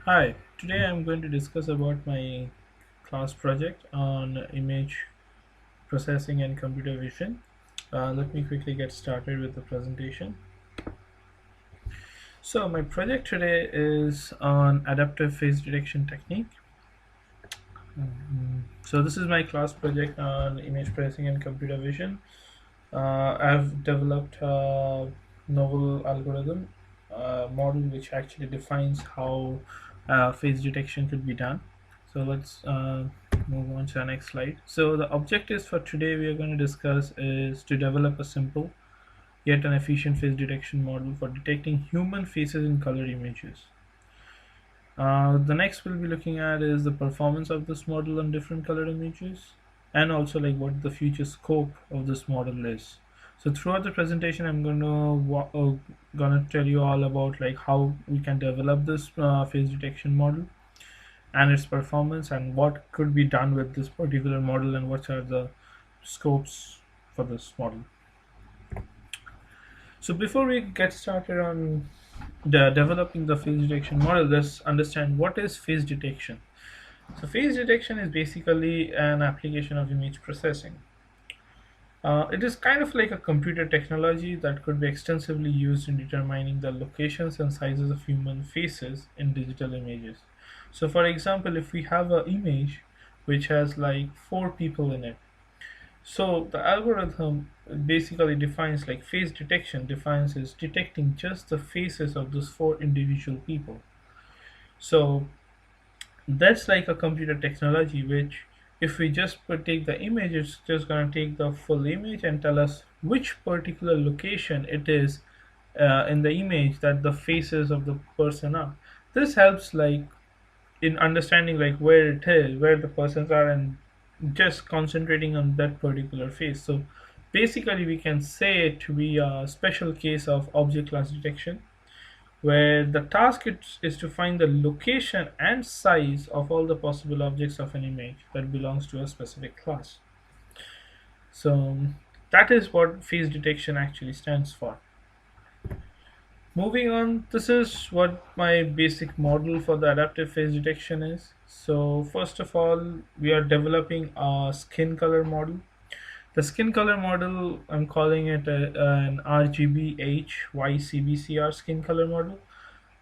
Hi, today I'm going to discuss about my class project on image processing and computer vision. Let me quickly get started with the presentation. So my project today is on adaptive face detection technique. So this is my class project on image processing and computer vision. I've developed a novel algorithm model which actually defines how face detection could be done. So let's move on to the next slide. So the objectives for today we are going to discuss is to develop a simple yet an efficient face detection model for detecting human faces in color images. The next we'll be looking at is the performance of this model on different color images, and also like what the future scope of this model is. So throughout the presentation, I'm gonna tell you all about like how we can develop this face detection model and its performance, and what could be done with this particular model, and what are the scopes for this model. So before we get started on developing the face detection model, let's understand what is face detection. So face detection is basically an application of image processing. It is kind of like a computer technology that could be extensively used in determining the locations and sizes of human faces in digital images. So for example, if we have an image which has like four people in it, so the algorithm basically defines like face detection defines is detecting just the faces of those four individual people. So that's like a computer technology which if we just take the image, it's just going to take the full image and tell us which particular location it is in the image that the faces of the person are. This helps like in understanding like where it is, where the persons are, and just concentrating on that particular face. So basically we can say it to be a special case of object class detection where the task is to find the location and size of all the possible objects of an image that belongs to a specific class. So that is what face detection actually stands for. Moving on, this is what my basic model for the adaptive face detection is. So first of all, we are developing a skin color model. The skin color model, I'm calling it an RGBH-YCBCR skin color model.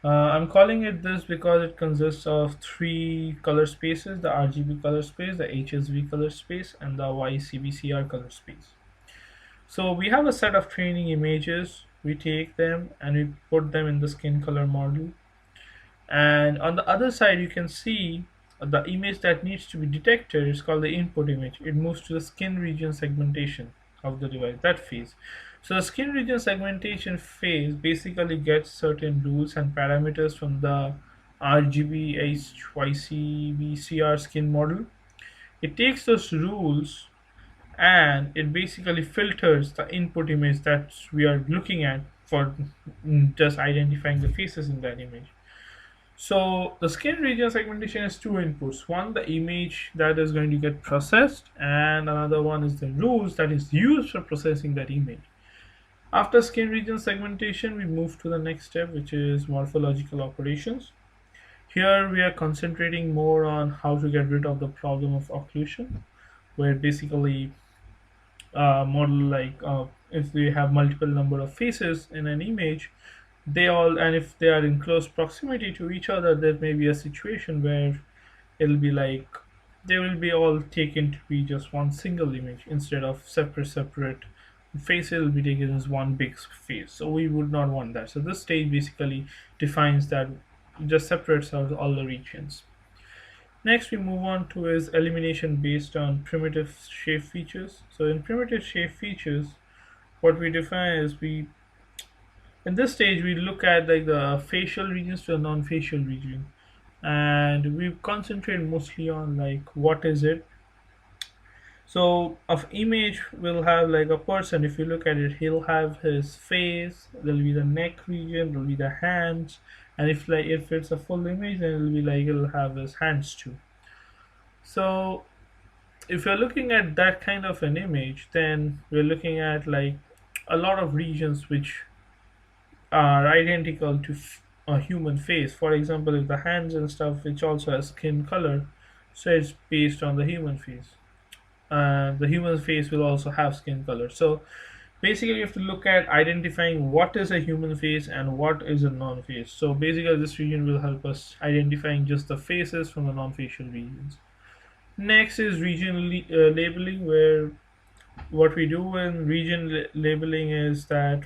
I'm calling it this because it consists of three color spaces: the RGB color space, the HSV color space, and the YCBCR color space. So we have a set of training images. We take them and we put them in the skin color model. And on the other side, you can see the image that needs to be detected is called the input image. It moves to the skin region segmentation of the device, that phase. So the skin region segmentation phase basically gets certain rules and parameters from the RGB HYCBCR skin model. It takes those rules and it basically filters the input image that we are looking at for just identifying the faces in that image. So the skin region segmentation has two inputs. One, the image that is going to get processed, and another one is the rules that is used for processing that image. After skin region segmentation, we move to the next step, which is morphological operations. Here we are concentrating more on how to get rid of the problem of occlusion, where basically model like if we have multiple number of faces in an image, they all, and if they are in close proximity to each other, there may be a situation where it'll be like they will be all taken to be just one single image instead of separate faces will be taken as one big face. So we would not want that. So this stage basically defines that, just separates out all the regions. Next, we move on to is elimination based on primitive shape features. So in primitive shape features, what we define is we in this stage we look at like the facial regions to the non-facial region, and we concentrate mostly on like what is it. So of image will have like a person. If you look at it, he'll have his face. There'll be the neck region. There'll be the hands. And if it's a full image, then it'll be like he'll have his hands too. So if you're looking at that kind of an image, then we're looking at like a lot of regions which are identical to a human face. For example, if the hands and stuff, which also has skin color, so it's based on the human face. And the human face will also have skin color. So basically, you have to look at identifying what is a human face and what is a non-face. So basically, this region will help us identifying just the faces from the non-facial regions. Next is region labeling, where what we do in region labeling is that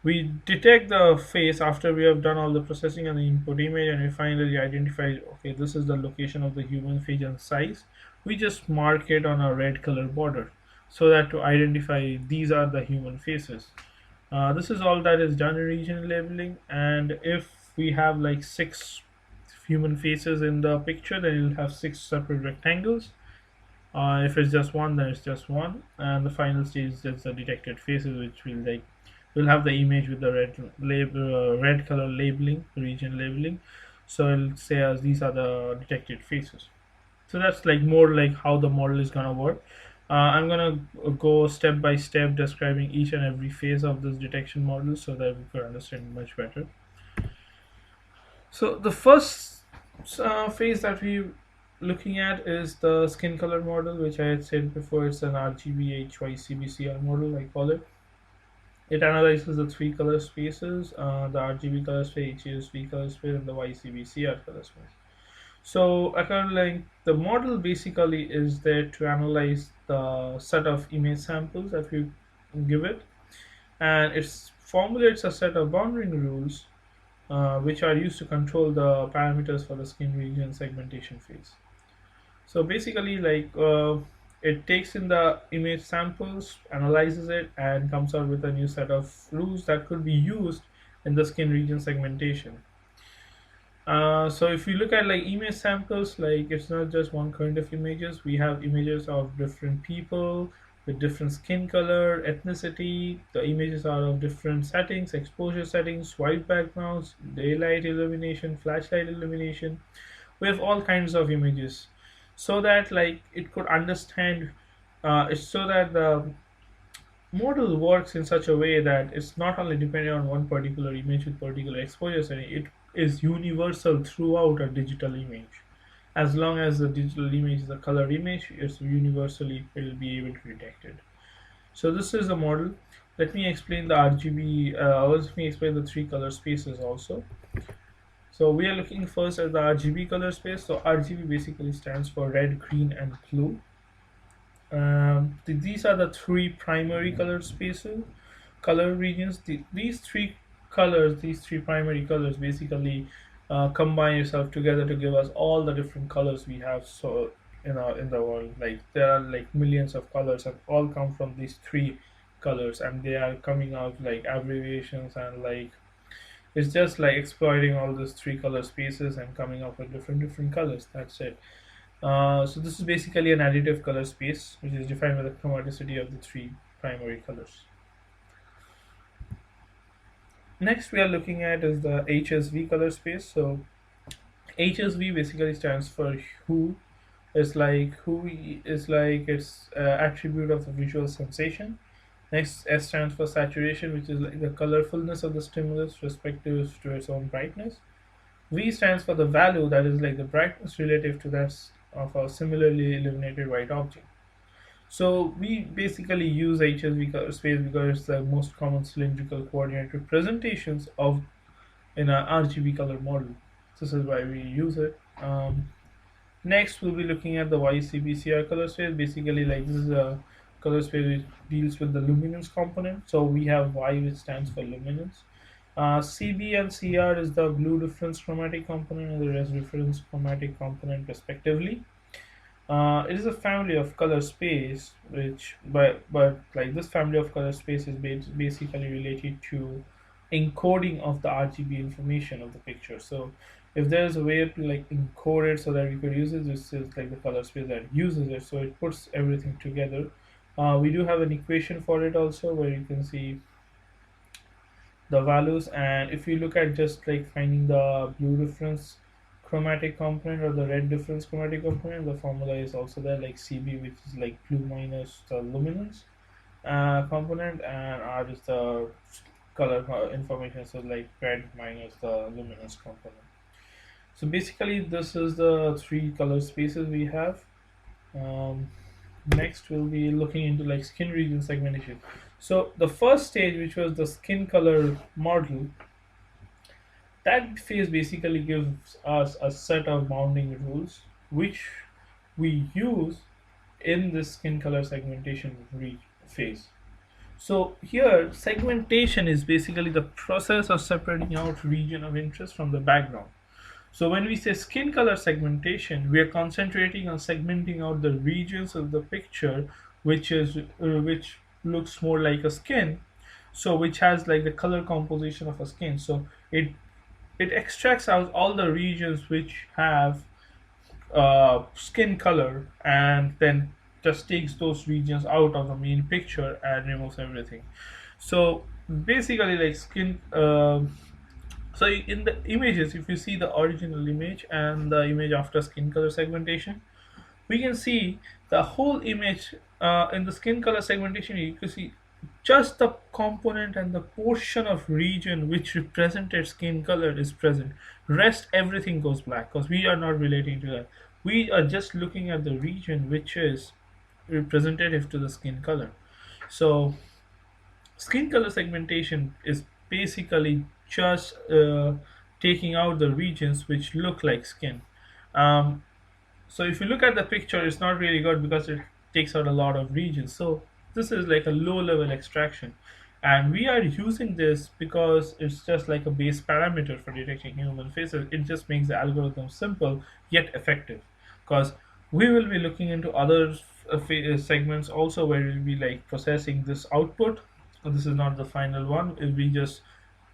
we detect the face after we have done all the processing and the input image, and we finally identify, okay, this is the location of the human face and size. We just mark it on a red color border so that to identify these are the human faces. This is all that is done in region labeling, and if we have like six human faces in the picture, then you'll have six separate rectangles. If it's just one, then it's just one, and the final stage is just the detected faces, which will like will have the image with the red color labeling, region labeling. So it'll say as these are the detected faces. So that's like more like how the model is gonna work. I'm gonna go step by step describing each and every phase of this detection model so that we can understand much better. So the first phase that we looking at is the skin color model, which I had said before. It's an RGB HYCBCR model, I call it. It analyzes the three color spaces, the RGB color space, HSV color space, and the YCBCR color space. So like the model basically is there to analyze the set of image samples that we give it, and it formulates a set of bounding rules which are used to control the parameters for the skin region segmentation phase. So basically, it takes in the image samples, analyzes it, and comes out with a new set of rules that could be used in the skin region segmentation. So if you look at like image samples, like it's not just one kind of images. We have images of different people with different skin color, ethnicity. The images are of different settings, exposure settings, white backgrounds, daylight illumination, flashlight illumination. We have all kinds of images, so that like it could understand. It's so that the model works in such a way that it's not only dependent on one particular image with particular exposure setting, it is universal throughout a digital image. As long as the digital image is a color image, it's universally it will be able to detect it. So this is the model. Let me explain the RGB. Let me explain the three color spaces also. So we are looking first at the RGB color space. So RGB basically stands for red, green, and blue. These are the three primary color spaces, color regions. These three colors, these three primary colors, basically combine yourself together to give us all the different colors we have. So in the world, like there are like millions of colors, and all come from these three colors, and they are coming out like abbreviations, and like it's just like exploiting all those three color spaces and coming up with different colors. That's it. So this is basically an additive color space, which is defined by the chromaticity of the three primary colors. Next, we are looking at is the HSV color space. So HSV basically stands for hue. Who is like its attribute of the visual sensation. Next, S stands for saturation, which is like the colorfulness of the stimulus respective to its own brightness. V stands for the value, that is like the brightness relative to that of a similarly illuminated white object. So we basically use HSV color space because it's the most common cylindrical coordinate representations of in a RGB color model. This is why we use it. Next, we'll be looking at the YCBCR color space. Basically, like this is a color space which deals with the luminance component. So we have Y, which stands for luminance. CB and CR is the blue difference chromatic component and the res difference chromatic component, respectively. It is a family of color space, which but like this family of color space is basically related to encoding of the RGB information of the picture. So if there is a way to like encode it so that we could use it, this is like the color space that uses it. So it puts everything together. We do have an equation for it also, where you can see the values, and if you look at just like finding the blue difference chromatic component or the red difference chromatic component, the formula is also there, like CB, which is like blue minus the luminance component, and R is the color information, so like red minus the luminance component. So basically this is the three color spaces we have. um, Next we'll be looking into like skin region segmentation. So the first stage, which was the skin color model, that phase basically gives us a set of bounding rules which we use in this skin color segmentation phase. So here, segmentation is basically the process of separating out region of interest from the background. So when we say skin color segmentation, we are concentrating on segmenting out the regions of the picture which looks more like a skin, so which has like the color composition of a skin. So it extracts out all the regions which have skin color, and then just takes those regions out of the main picture and removes everything. So basically, like skin. So in the images, if you see the original image and the image after skin color segmentation, we can see the whole image in the skin color segmentation. You can see just the component and the portion of region which represented skin color is present. Rest everything goes black because we are not relating to that. We are just looking at the region which is representative to the skin color. So skin color segmentation is basically just taking out the regions which look like skin. um, so if you look at the picture, it's not really good because it takes out a lot of regions. So this is like a low level extraction, and we are using this because it's just like a base parameter for detecting human faces. It just makes the algorithm simple yet effective, because we will be looking into other segments also where we'll be like processing this output. This is not the final one. We just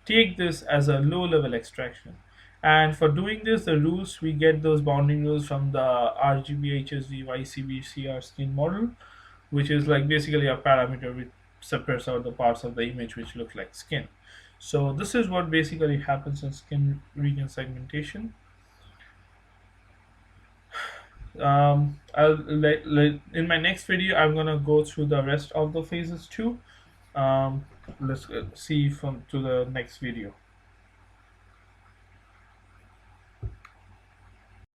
take this as a low level extraction. And for doing this, the rules, we get those bounding rules from the RGB, HSV, YCB, skin model, which is like basically a parameter which separates out the parts of the image which look like skin. So this is what basically happens in skin region segmentation. In my next video, I'm gonna go through the rest of the phases too. Let's see from to the next video.